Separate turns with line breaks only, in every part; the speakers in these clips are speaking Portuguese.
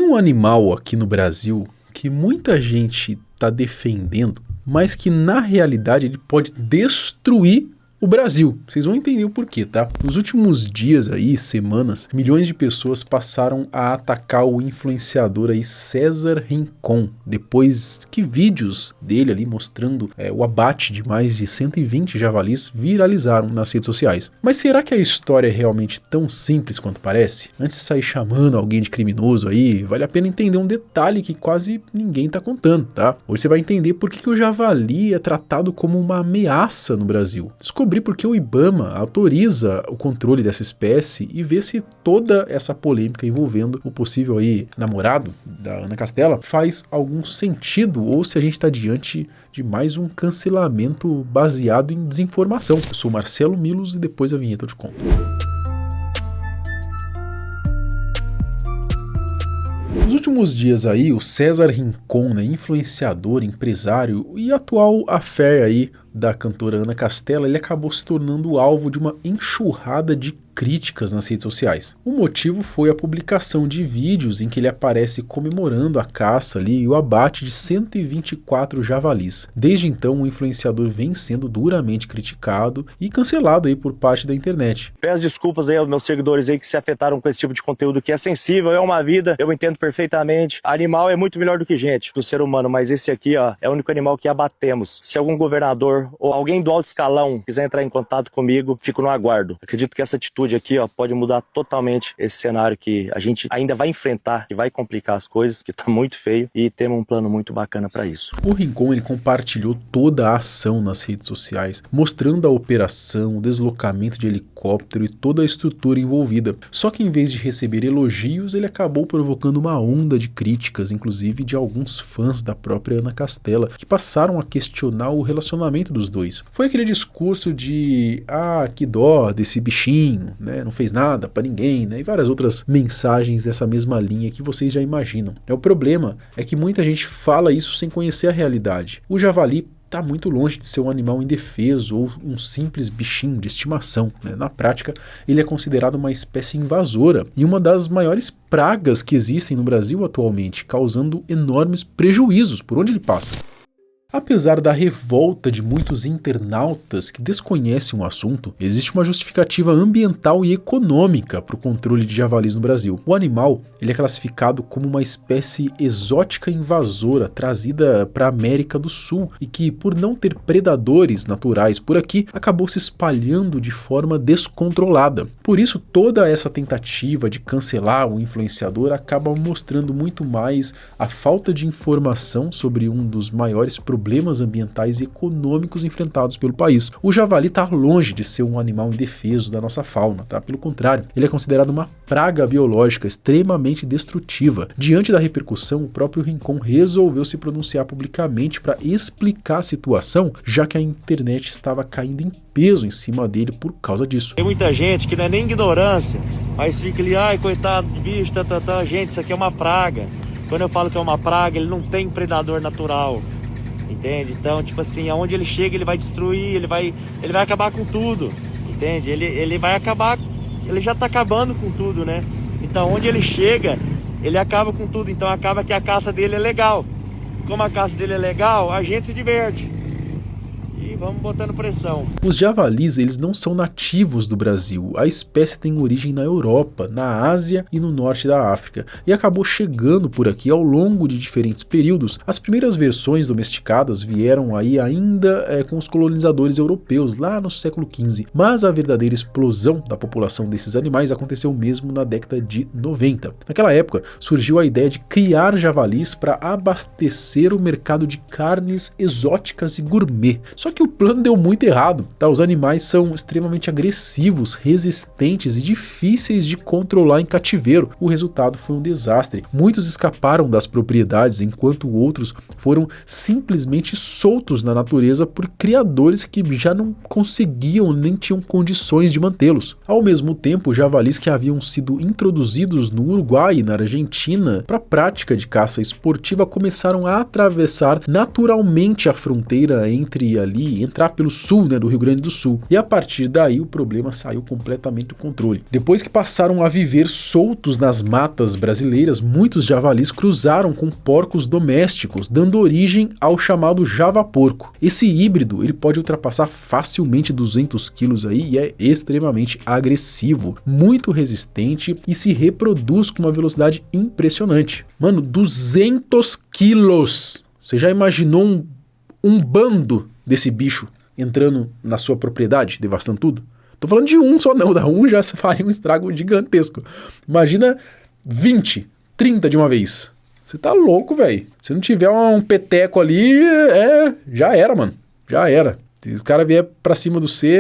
um animal aqui no Brasil que muita gente está defendendo, mas que na realidade ele pode destruir o Brasil. Vocês vão entender o porquê, tá? Nos últimos dias aí, semanas, milhões de pessoas passaram a atacar o influenciador aí César Rincon, depois que vídeos dele ali mostrando o abate de mais de 120 javalis viralizaram nas redes sociais. Mas será que a história é realmente tão simples quanto parece? Antes de sair chamando alguém de criminoso aí, vale a pena entender um detalhe que quase ninguém tá contando, tá? Hoje você vai entender por que o javali é tratado como uma ameaça no Brasil. Descobrir porque o IBAMA autoriza o controle dessa espécie e ver se toda essa polêmica envolvendo o possível aí namorado da Ana Castela faz algum sentido ou se a gente está diante de mais um cancelamento baseado em desinformação. Eu sou Marcelo Milos e depois a vinheta eu te conto. Nos últimos dias aí, o César Rincon, né, influenciador, empresário e atual affair aí da cantora Ana Castela, ele acabou se tornando alvo de uma enxurrada de críticas nas redes sociais. O motivo foi a publicação de vídeos em que ele aparece comemorando a caça ali e o abate de 124 javalis. Desde então, o influenciador vem sendo duramente criticado e cancelado aí por parte da internet.
Peço desculpas aí aos meus seguidores aí que se afetaram com esse tipo de conteúdo que é sensível, é uma vida, eu entendo perfeitamente. Animal é muito melhor do que gente, do ser humano, mas esse aqui, ó, é o único animal que abatemos. Se algum governador ou alguém do alto escalão quiser entrar em contato comigo, fico no aguardo. Acredito que essa atitude aqui, ó, pode mudar totalmente esse cenário que a gente ainda vai enfrentar, que vai complicar as coisas, que tá muito feio e temos um plano muito bacana para isso.
O Rincon, ele compartilhou toda a ação nas redes sociais, mostrando a operação, o deslocamento de helicóptero e toda a estrutura envolvida. Só que em vez de receber elogios, ele acabou provocando uma onda de críticas, inclusive de alguns fãs da própria Ana Castela, que passaram a questionar o relacionamento dos dois. Foi aquele discurso de que dó desse bichinho, né? Não fez nada pra ninguém, né? E várias outras mensagens dessa mesma linha que vocês já imaginam. O problema é que muita gente fala isso sem conhecer a realidade. O javali está muito longe de ser um animal indefeso ou um simples bichinho de estimação, né? Na prática, ele é considerado uma espécie invasora e uma das maiores pragas que existem no Brasil atualmente, causando enormes prejuízos por onde ele passa. Apesar da revolta de muitos internautas que desconhecem o assunto, existe uma justificativa ambiental e econômica para o controle de javalis no Brasil. O animal ele é classificado como uma espécie exótica invasora trazida para a América do Sul e que, por não ter predadores naturais por aqui, acabou se espalhando de forma descontrolada. Por isso, toda essa tentativa de cancelar o influenciador acaba mostrando muito mais a falta de informação sobre um dos maiores problemas ambientais e econômicos enfrentados pelo país. O javali está longe de ser um animal indefeso da nossa fauna, tá? Pelo contrário, ele é considerado uma praga biológica extremamente destrutiva. Diante da repercussão, o próprio Rincon resolveu se pronunciar publicamente para explicar a situação, já que a internet estava caindo em peso em cima dele por causa disso.
Tem muita gente que não é nem ignorância, mas fica ali, ai, coitado do bicho, gente, isso aqui é uma praga. Quando eu falo que é uma praga, ele não tem predador natural. Entende? Então, tipo assim, aonde ele chega, ele vai destruir, ele vai acabar com tudo, entende? Ele vai acabar, ele já tá acabando com tudo, né? Então, onde ele chega, ele acaba com tudo, então acaba que a caça dele é legal. Como a caça dele é legal, a gente se diverte. E vamos botando pressão.
Os javalis, eles não são nativos do Brasil. A espécie tem origem na Europa, na Ásia e no norte da África, e acabou chegando por aqui ao longo de diferentes períodos. As primeiras versões domesticadas vieram aí ainda com os colonizadores europeus, lá no século XV, mas a verdadeira explosão da população desses animais aconteceu mesmo na década de 90. Naquela época, surgiu a ideia de criar javalis para abastecer o mercado de carnes exóticas e gourmet. Só que o plano deu muito errado, tá? Os animais são extremamente agressivos, resistentes e difíceis de controlar em cativeiro. O resultado foi um desastre. Muitos escaparam das propriedades, enquanto outros foram simplesmente soltos na natureza por criadores que já não conseguiam nem tinham condições de mantê-los. Ao mesmo tempo, javalis que haviam sido introduzidos no Uruguai e na Argentina para a prática de caça esportiva começaram a atravessar naturalmente a fronteira entre ali aí, entrar pelo sul, né, do Rio Grande do Sul. E a partir daí o problema saiu completamente do controle. Depois que passaram a viver soltos nas matas brasileiras, muitos javalis cruzaram com porcos domésticos, dando origem ao chamado javaporco. Esse híbrido ele pode ultrapassar facilmente 200 quilos aí e é extremamente agressivo, muito resistente e se reproduz com uma velocidade impressionante. Mano, 200 quilos! Você já imaginou um bando desse bicho entrando na sua propriedade, devastando tudo? Tô falando de um só não, da um já faria um estrago gigantesco. Imagina 20, 30 de uma vez. Você tá louco, velho. Se não tiver um peteco ali, já era, mano. Já era. Se os caras vier pra cima do você,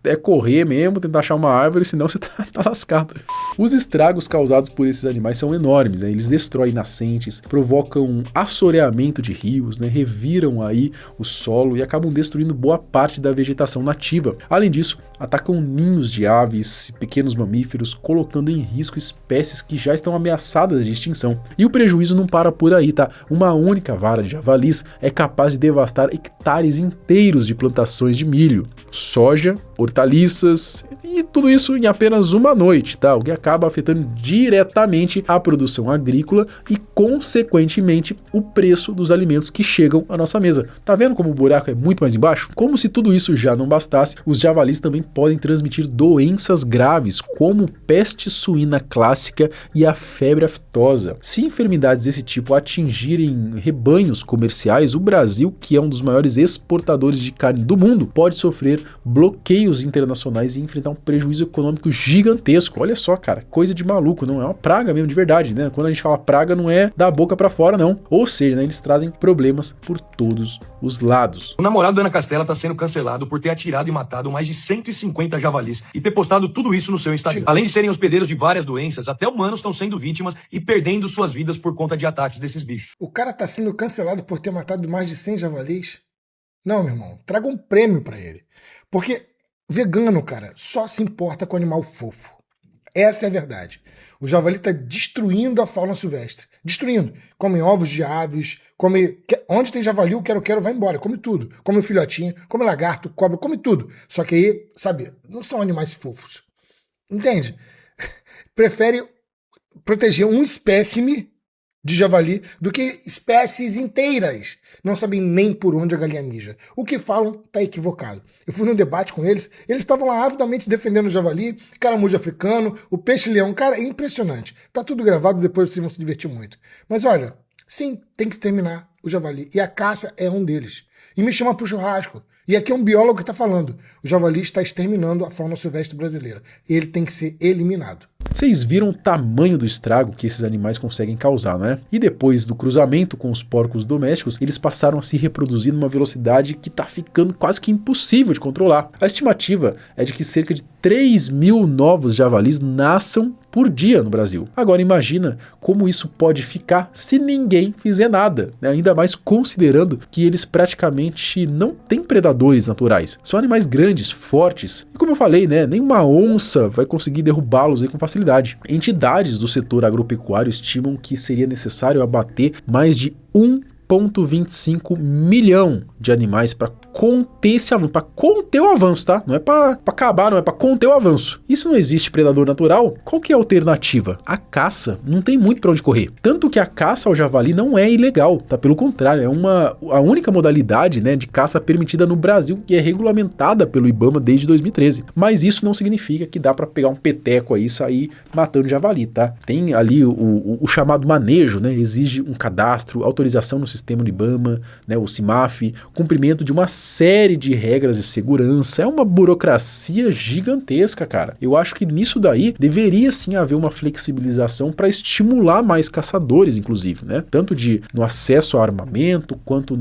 é correr mesmo, tentar achar uma árvore, senão você tá lascado. Os estragos causados por esses animais são enormes, né? Eles destroem nascentes, provocam assoreamento de rios, né? Reviram aí o solo e acabam destruindo boa parte da vegetação nativa. Além disso, atacam ninhos de aves e pequenos mamíferos, colocando em risco espécies que já estão ameaçadas de extinção. E o prejuízo não para por aí, tá? Uma única vara de javalis é capaz de devastar hectares inteiros de plantações de milho, soja, hortaliças e tudo isso em apenas uma noite, tá? O que acaba afetando diretamente a produção agrícola e, consequentemente, o preço dos alimentos que chegam à nossa mesa. Tá vendo como o buraco é muito mais embaixo? Como se tudo isso já não bastasse, os javalis também podem transmitir doenças graves, como peste suína clássica e a febre aftosa. Se enfermidades desse tipo atingirem rebanhos comerciais, o Brasil, que é um dos maiores exportadores de carne do mundo, pode sofrer bloqueios internacionais e enfrentar um prejuízo econômico gigantesco. Olha só, cara, coisa de maluco, não é uma praga mesmo de verdade, né? Quando a gente fala praga, não é da boca pra fora, não. Ou seja, né, eles trazem problemas por todos os lados.
O namorado da Ana Castela tá sendo cancelado por ter atirado e matado mais de 150 javalis e ter postado tudo isso no seu Instagram. Além de serem hospedeiros de várias doenças, até humanos estão sendo vítimas e perdendo suas vidas por conta de ataques desses bichos.
O cara tá sendo cancelado por ter matado mais de 100 javalis? Não, meu irmão, traga um prêmio pra ele. Porque vegano, cara, só se importa com animal fofo. Essa é a verdade. O javali tá destruindo a fauna silvestre. Destruindo. Come ovos de aves, come... Onde tem javali, o quero-quero vai embora. Come tudo. Come o filhotinho, come lagarto, cobra, come tudo. Só que aí, sabe, não são animais fofos. Entende? Prefere proteger um espécime de javali do que espécies inteiras. Não sabem nem por onde a galinha mija. O que falam tá equivocado. Eu fui num debate com eles estavam lá avidamente defendendo o javali, caramujo africano, o peixe-leão. Cara, é impressionante. Tá tudo gravado, depois vocês vão se divertir muito. Mas olha, sim, tem que exterminar o javali. E a caça é um deles. E me chama pro churrasco. E aqui é um biólogo que tá falando. O javali está exterminando a fauna silvestre brasileira. E ele tem que ser eliminado.
Vocês viram o tamanho do estrago que esses animais conseguem causar, né? E depois do cruzamento com os porcos domésticos, eles passaram a se reproduzir numa velocidade que tá ficando quase que impossível de controlar. A estimativa é de que cerca de 3.000 novos javalis nasçam por dia no Brasil. Agora imagina como isso pode ficar se ninguém fizer nada, né? Ainda mais considerando que eles praticamente não têm predadores naturais. São animais grandes, fortes, e como eu falei, né, nenhuma onça vai conseguir derrubá-los aí com facilidade. Entidades do setor agropecuário estimam que seria necessário abater mais de 1,25 milhão de animais para conter esse avanço, para conter o avanço, tá? Não é para acabar, não é para conter o avanço. E se não existe predador natural, qual que é a alternativa? A caça não tem muito para onde correr. Tanto que a caça ao javali não é ilegal, tá? Pelo contrário, é a única modalidade, né, de caça permitida no Brasil e é regulamentada pelo IBAMA desde 2013. Mas isso não significa que dá para pegar um peteco aí e sair matando javali, tá? Tem ali o chamado manejo, né? Exige um cadastro, autorização no sistema do IBAMA, né, o CIMAF, cumprimento de uma série de regras de segurança. É uma burocracia gigantesca, cara. Eu acho que nisso daí deveria sim haver uma flexibilização para estimular mais caçadores, inclusive, né? Tanto no acesso ao armamento, quanto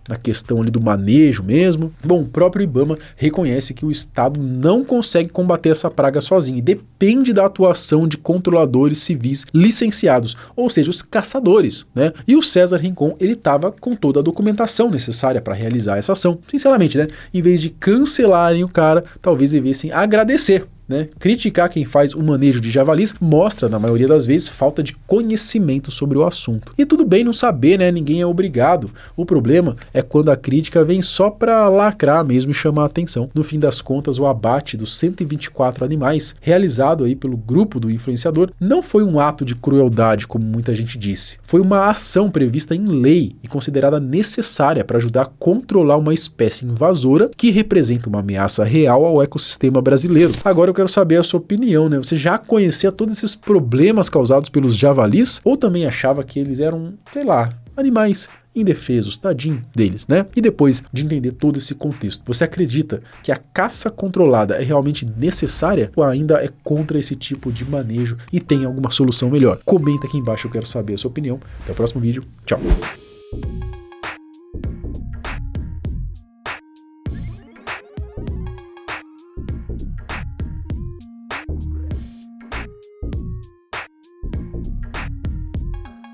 na questão ali do manejo mesmo. Bom, o próprio IBAMA reconhece que o Estado não consegue combater essa praga sozinho e depende da atuação de controladores civis licenciados, ou seja, os caçadores, né? E o César Rincon, ele estava com toda a documentação necessária para realizar essa ação. Sinceramente, né? Em vez de cancelarem o cara, talvez devessem agradecer, né? Criticar quem faz o manejo de javalis mostra, na maioria das vezes, falta de conhecimento sobre o assunto. E tudo bem não saber, né? Ninguém é obrigado. O problema é quando a crítica vem só pra lacrar mesmo e chamar a atenção. No fim das contas, o abate dos 124 animais, realizado aí pelo grupo do influenciador, não foi um ato de crueldade, como muita gente disse. Foi uma ação prevista em lei e considerada necessária para ajudar a controlar uma espécie invasora que representa uma ameaça real ao ecossistema brasileiro. Agora eu quero saber a sua opinião, né? Você já conhecia todos esses problemas causados pelos javalis? Ou também achava que eles eram, sei lá, animais indefesos, tadinho deles, né? E depois de entender todo esse contexto, você acredita que a caça controlada é realmente necessária ou ainda é contra esse tipo de manejo e tem alguma solução melhor? Comenta aqui embaixo, eu quero saber a sua opinião. Até o próximo vídeo, tchau!